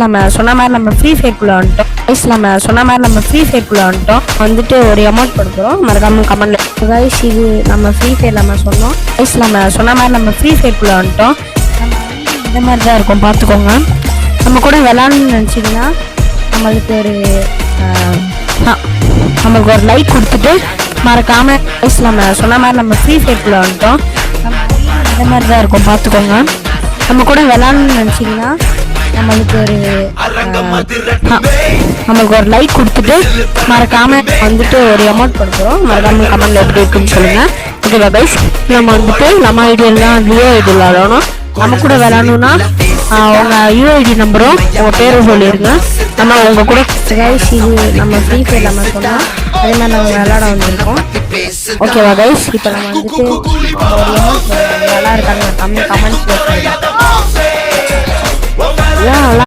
நம்ம சொன்ன மாதிரி நம்ம ஃப்ரீ ஃபயர்க்குள்ளே வந்துட்டோம். நம்ம சொன்ன மாதிரி நம்ம ஃப்ரீ ஃபயர்க்குள்ளே வந்துட்டோம். வந்துட்டு ஒரு அமௌண்ட் கொடுக்குறோம், மறக்காம கமெண்ட்ல கைஸ். இது நம்ம ஃப்ரீ ஃபயர் நம்ம சொன்னோம். நம்ம சொன்ன மாதிரி நம்ம ஃப்ரீ ஃபயர்க்குள்ளே வந்துட்டோம். நம்ம இந்த மாதிரி தான் இருக்கும், பார்த்துக்கோங்க. நம்ம கூட விளாட்ணுன்னு நினச்சிங்கன்னா நம்மளுக்கு ஒரு லைக் கொடுத்துட்டு மறக்காம நம்ம சொன்ன மாதிரி நம்ம ஃப்ரீ ஃபயர்க்குள்ளே வந்துட்டோம். இந்த மாதிரி தான் இருக்கும், பார்த்துக்கோங்க. நம்ம கூட விளாட்ணுன்னு நினச்சிங்கன்னா நம்மளுக்கு ஒரு லைக் கொடுத்துட்டு மறக்காம வந்துட்டு ஒரு அமௌண்ட் கொடுக்குறோம், மறக்காம கமெண்ட்ல எப்படி இருக்குன்னு சொல்லுங்க. ஓகேவா கைஸ்? நம்ம வந்துட்டு நம்ம ஐடியெல்லாம் லியோ ஐடியில் விளாடணும். நம்ம கூட விளாடணும்னா உங்கள் யூஐடி நம்பரும் உங்கள் பேரும் சொல்லிடுங்க. நம்ம உங்கள் கூட கைஸ் இது நம்ம ஃப்ரீ ஃபயர் நம்ம சொன்னோம், அதே மாதிரி நம்ம விளாட வந்திருக்கோம். ஓகேவா கைஸ்? இப்போ நம்ம வந்துட்டு ஒரு அமௌண்ட் நல்லா இருக்காங்க கமெண்ட்ஸில் சொல்லுங்கள்.